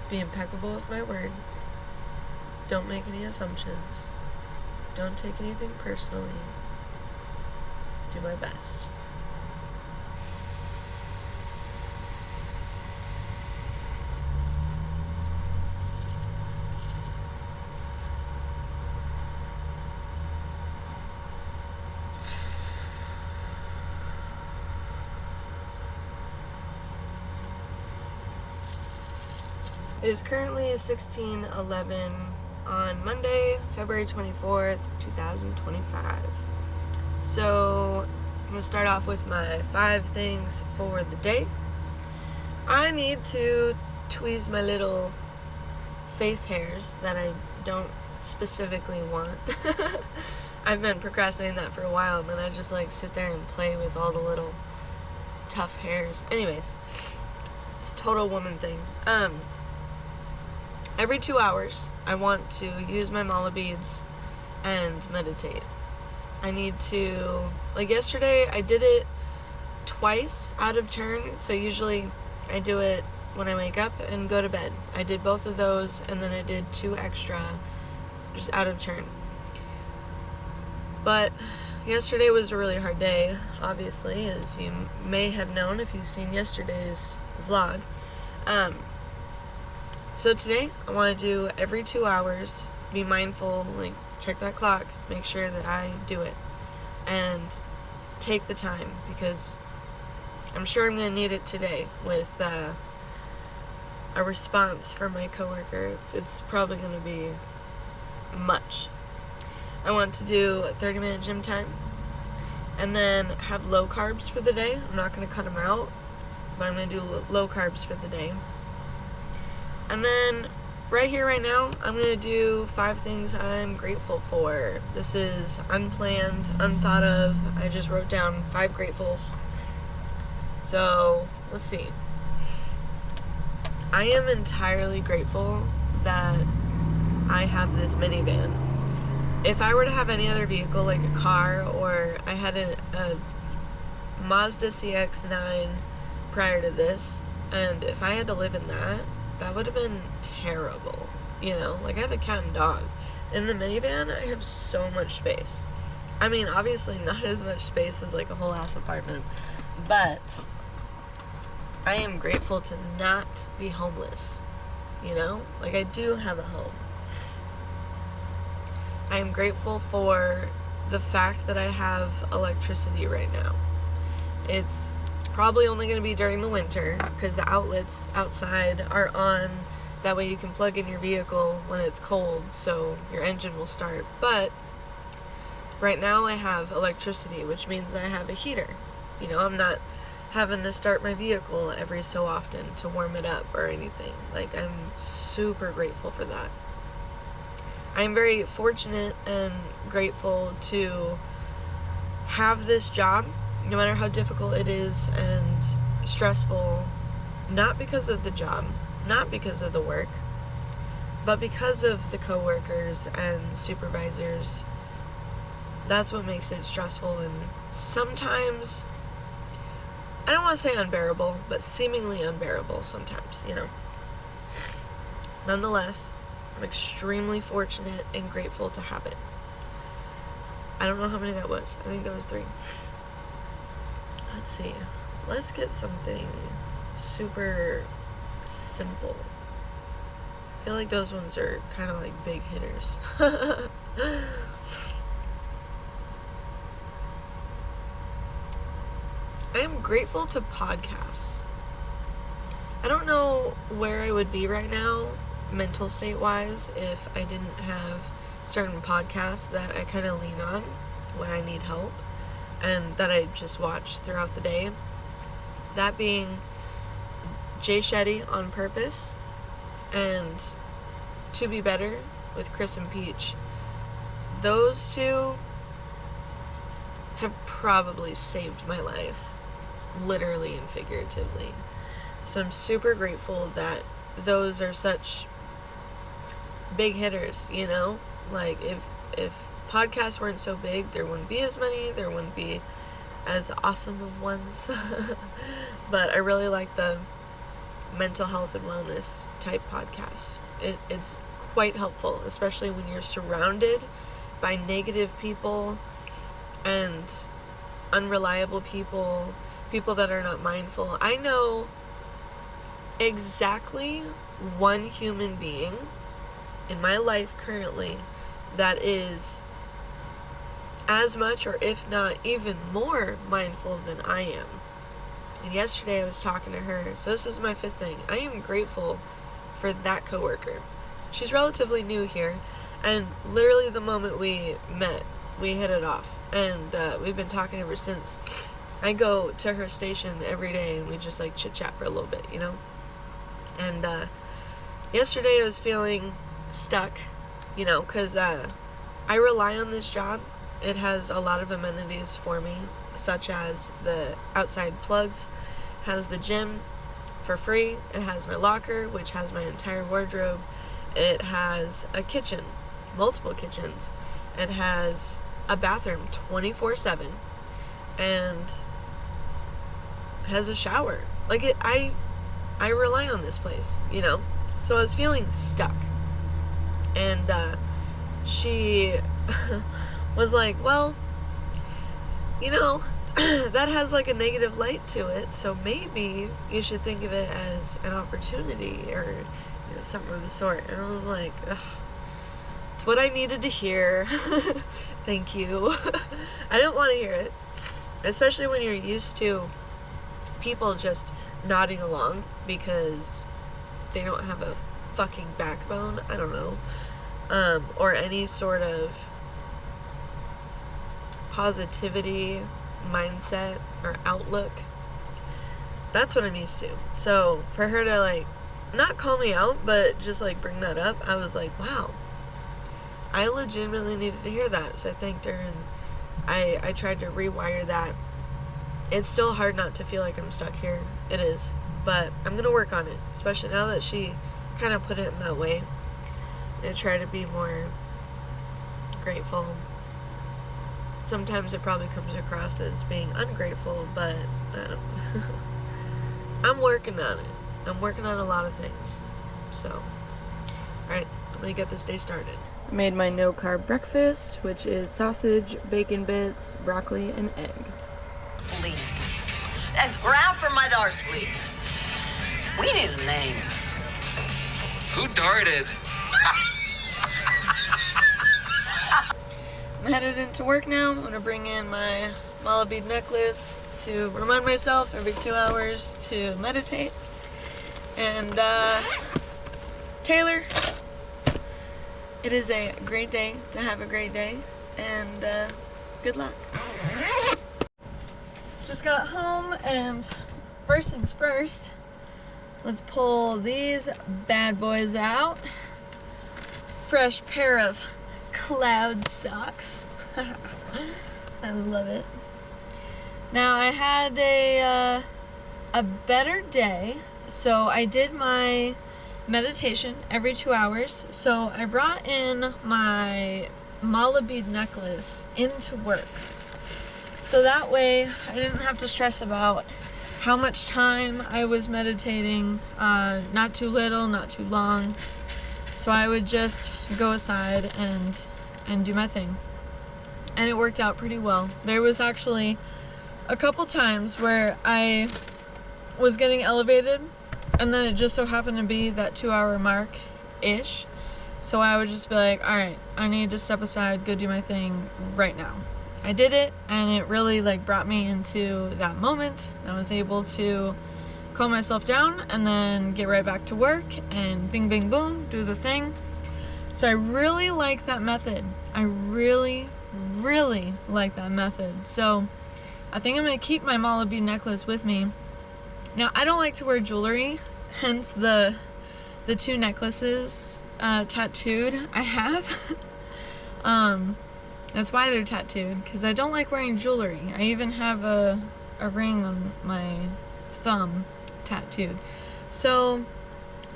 be impeccable with my word. Don't make any assumptions. Don't take anything personally. Do my best. It is currently 16:11 on Monday, February 24th, 2025. So I'm going to start off with my 5 things for the day. I need to tweeze my little face hairs that I don't specifically want. I've been procrastinating that for a while, and then I just like sit there and play with all the little tough hairs. Anyways, it's a total woman thing. Every 2 hours, I want to use my mala beads and meditate. I need to, like yesterday, I did it twice out of turn. So usually I do it when I wake up and go to bed. I did both of those, and then I did 2 extra just out of turn. But yesterday was a really hard day, obviously, as you may have known if you've seen yesterday's vlog. So today, I want to do every 2 hours, be mindful, like check that clock, make sure that I do it, and take the time, because I'm sure I'm going to need it today with a response from my coworker. It's probably going to be much. I want to do a 30-minute gym time, and then have low carbs for the day. I'm not going to cut them out, but I'm going to do low carbs for the day. And then, right here, right now, I'm going to do 5 things I'm grateful for. This is unplanned, unthought of. I just wrote down 5 gratefuls. So, let's see. I am entirely grateful that I have this minivan. If I were to have any other vehicle, like a car, or I had a Mazda CX-9 prior to this, and if I had to live in that would have been terrible, you know? Like, I have a cat and dog. In the minivan, I have so much space. I mean, obviously not as much space as, like, a whole ass apartment, but I am grateful to not be homeless, you know? Like, I do have a home. I am grateful for the fact that I have electricity right now. It's probably only going to be during the winter, because the outlets outside are on. That way you can plug in your vehicle when it's cold, so your engine will start. But right now I have electricity, which means I have a heater. You know, I'm not having to start my vehicle every so often to warm it up or anything. Like, I'm super grateful for that. I'm very fortunate and grateful to have this job, no matter how difficult it is and stressful, not because of the job, not because of the work, but because of the coworkers and supervisors. That's what makes it stressful, and sometimes, I don't want to say unbearable, but seemingly unbearable sometimes, you know. Nonetheless, I'm extremely fortunate and grateful to have it. I don't know how many that was. I think that was 3. Let's see. Let's get something super simple. I feel like those ones are kind of like big hitters. I am grateful to podcasts. I don't know where I would be right now, mental state wise, if I didn't have certain podcasts that I kind of lean on when I need help, and that I just watch throughout the day. That being Jay Shetty, On Purpose, and To Be Better with Chris and Peach. Those 2 have probably saved my life, literally and figuratively. So I'm super grateful that those are such big hitters, you know? Like, if podcasts weren't so big, there wouldn't be as many, there wouldn't be as awesome of ones. But I really like them. mental health and wellness type podcast. It's quite helpful, especially when you're surrounded by negative people and unreliable people, people that are not mindful. I know exactly one human being in my life currently that is as much, or if not even more, mindful than I am. And yesterday I was talking to her, so this is my 5th thing. I am grateful for that coworker. She's relatively new here, and literally the moment we met, we hit it off, and we've been talking ever since. I go to her station every day, and we just like chit chat for a little bit, you know. And yesterday I was feeling stuck, you know, because I rely on this job. It has a lot of amenities for me, such as the outside plugs, has the gym for free, it has my locker, which has my entire wardrobe, it has a kitchen, multiple kitchens, it has a bathroom 24/7, and has a shower. Like, I rely on this place, you know. So I was feeling stuck, and she was like, well, you know, that has like a negative light to it, so maybe you should think of it as an opportunity, or, you know, something of the sort. And I was like, ugh, it's what I needed to hear. Thank you. I didn't want to hear it, especially when you're used to people just nodding along because they don't have a fucking backbone, I don't know, or any sort of positivity mindset or outlook. That's what I'm used to. So for her to like not call me out, but just like bring that up, I was like, wow, I legitimately needed to hear that. So I thanked her, and I tried to rewire that. It's still hard not to feel like I'm stuck here. It is, but I'm gonna work on it, especially now that she kind of put it in that way, and try to be more grateful. Sometimes it probably comes across as being ungrateful, but I don't know. I'm working on it. I'm working on a lot of things. So, alright, I'm gonna get this day started. I made my no-carb breakfast, which is sausage, bacon bits, broccoli, and egg. Bleed. That's ground for my dark sleep. We need a name. Who darted? I'm headed into work now. I'm gonna bring in my mala bead necklace to remind myself every 2 hours to meditate. And Taylor, it is a great day to have a great day, and good luck. Just got home, and first things first, let's pull these bad boys out. Fresh pair of cloud socks. I love it. Now I had a better day, so I did my meditation every 2 hours. So I brought in my mala bead necklace into work, so that way I didn't have to stress about how much time I was meditating, not too little, not too long. So I would just go aside and do my thing. And it worked out pretty well. There was actually a couple times where I was getting elevated, and then it just so happened to be that 2 hour mark-ish. So I would just be like, alright, I need to step aside, go do my thing right now. I did it, and it really like brought me into that moment. I was able to calm myself down and then get right back to work and bing bing boom, do the thing. So I really like that method. I really like that method. So I think I'm gonna keep my mala bead necklace with me. Now I don't like to wear jewelry, hence the 2 necklaces tattooed I have. That's why they're tattooed, because I don't like wearing jewelry. I even have a ring on my thumb tattooed. So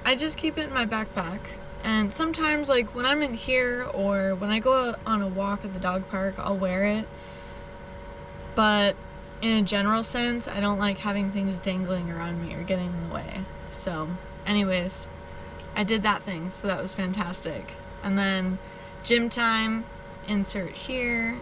I just keep it in my backpack, and sometimes like when I'm in here or when I go on a walk at the dog park, I'll wear it. But in a general sense, I don't like having things dangling around me or getting in the way. So anyways, I did that thing, so that was fantastic. And then gym time, insert here.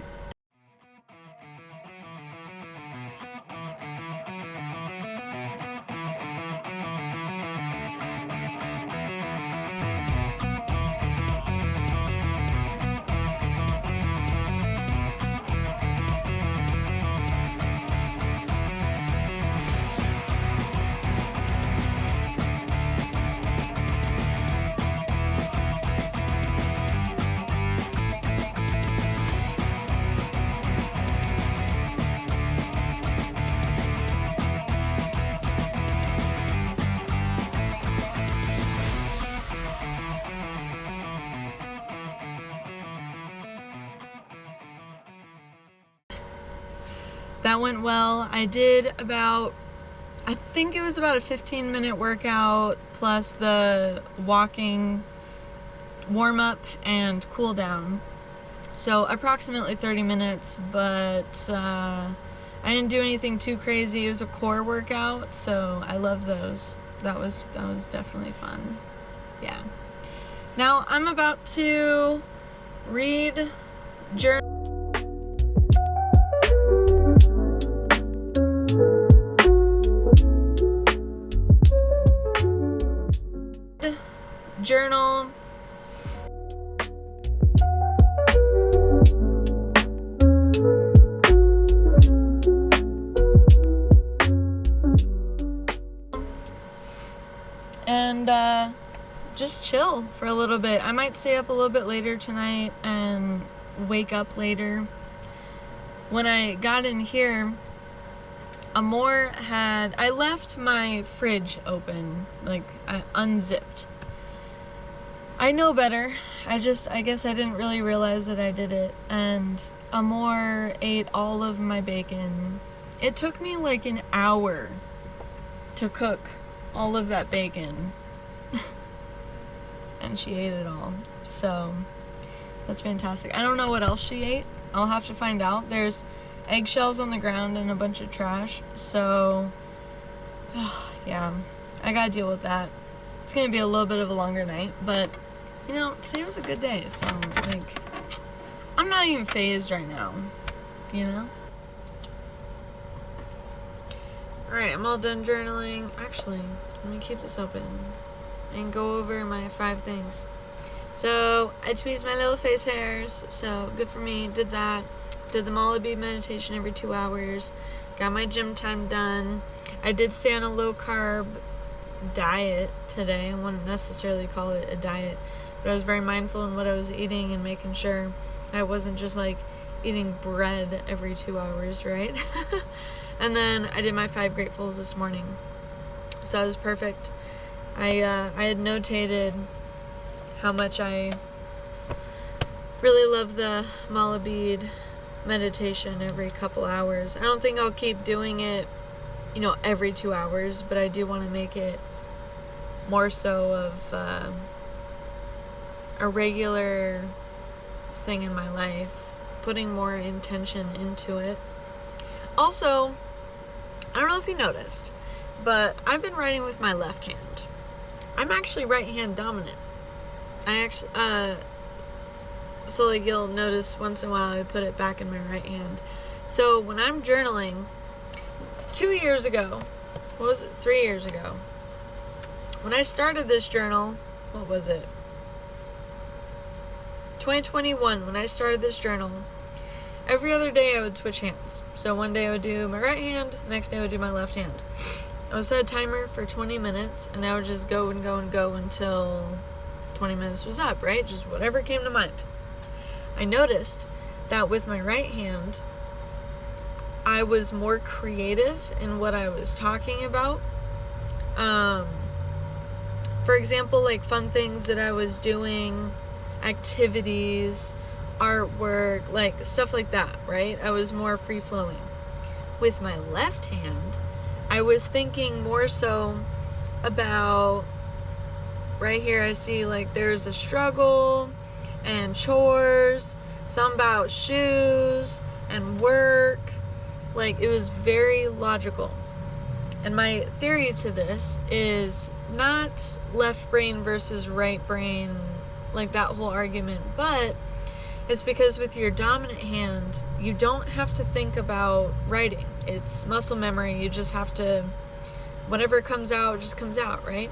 That went well. I did about, I think it was about a 15-minute workout plus the walking warm-up and cool down. So approximately 30 minutes, but I didn't do anything too crazy. It was a core workout, so I love those. That was definitely fun. Yeah. Now I'm about to read journal. Journal. And just chill for a little bit. I might stay up a little bit later tonight and wake up later. When I got in here, I left my fridge open, like I unzipped. I know better. I guess I didn't really realize that I did it. And Amor ate all of my bacon. It took me like an hour to cook all of that bacon. And she ate it all. So that's fantastic. I don't know what else she ate. I'll have to find out. There's eggshells on the ground and a bunch of trash. So yeah, I gotta deal with that. It's gonna be a little bit of a longer night, but you know, today was a good day, so like, I'm not even phased right now, you know? Alright, I'm all done journaling. Actually, let me keep this open and go over my 5 things. So, I tweezed my little face hairs, so good for me, did that. Did the Mala bead meditation every 2 hours. Got my gym time done. I did stay on a low carb diet today. I wouldn't necessarily call it a diet, but I was very mindful in what I was eating and making sure I wasn't just like eating bread every 2 hours, right? And then I did my 5 gratefuls this morning, so it was perfect. I had notated how much I really love the Mala bead meditation every couple hours. I don't think I'll keep doing it, you know, every 2 hours, but I do want to make it more so of a regular thing in my life, putting more intention into it. Also, I don't know if you noticed, but I've been writing with my left hand. I'm actually right hand dominant. So like you'll notice once in a while I put it back in my right hand. So when I'm journaling, 2 years ago, 3 years ago, when I started this journal, what was it? 2021, when I started this journal, every other day I would switch hands. So one day I would do my right hand, next day I would do my left hand. I would set a timer for 20 minutes, and I would just go and go and go until 20 minutes was up, right? Just whatever came to mind. I noticed that with my right hand, I was more creative in what I was talking about. For example, like fun things that I was doing, activities, artwork, like stuff like that, right? I was more free-flowing. With my left hand, I was thinking more so about, right here I see like there's a struggle and chores, some about shoes and work Like, it was very logical. And my theory to this is not left brain versus right brain, like that whole argument, but it's because with your dominant hand, you don't have to think about writing. It's muscle memory. You just have to, whatever comes out, just comes out, right?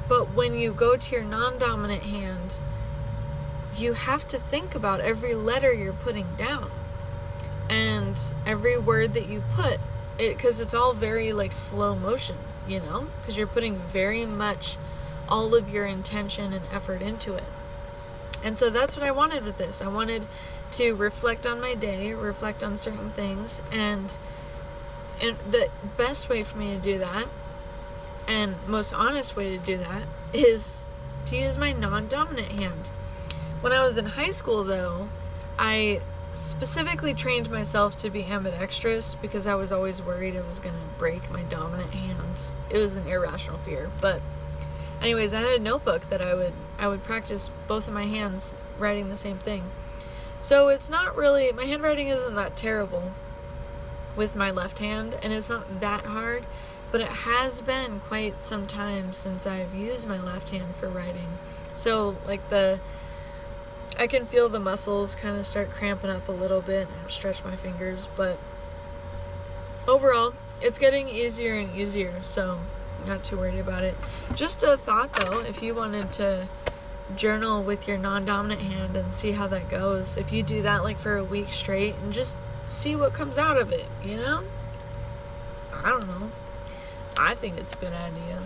But when you go to your non-dominant hand, you have to think about every letter you're putting down and every word that you put, because it's all very like slow motion, you know, because you're putting very much all of your intention and effort into it. And so that's what I wanted with this. I wanted to reflect on my day, reflect on certain things, and the best way for me to do that, and most honest way to do that, is to use my non-dominant hand. When I was in high school, though, I specifically trained myself to be ambidextrous because I was always worried it was going to break my dominant hand. It was an irrational fear. But anyways, I had a notebook that I would practice both of my hands writing the same thing. So it's not really, my handwriting isn't that terrible with my left hand, and it's not that hard, but it has been quite some time since I've used my left hand for writing. So like I can feel the muscles kind of start cramping up a little bit and stretch my fingers, but overall it's getting easier and easier, so not too worried about it. Just a thought though, if you wanted to journal with your non-dominant hand and see how that goes, if you do that like for a week straight and just see what comes out of it, you know? I don't know. I think it's a good idea.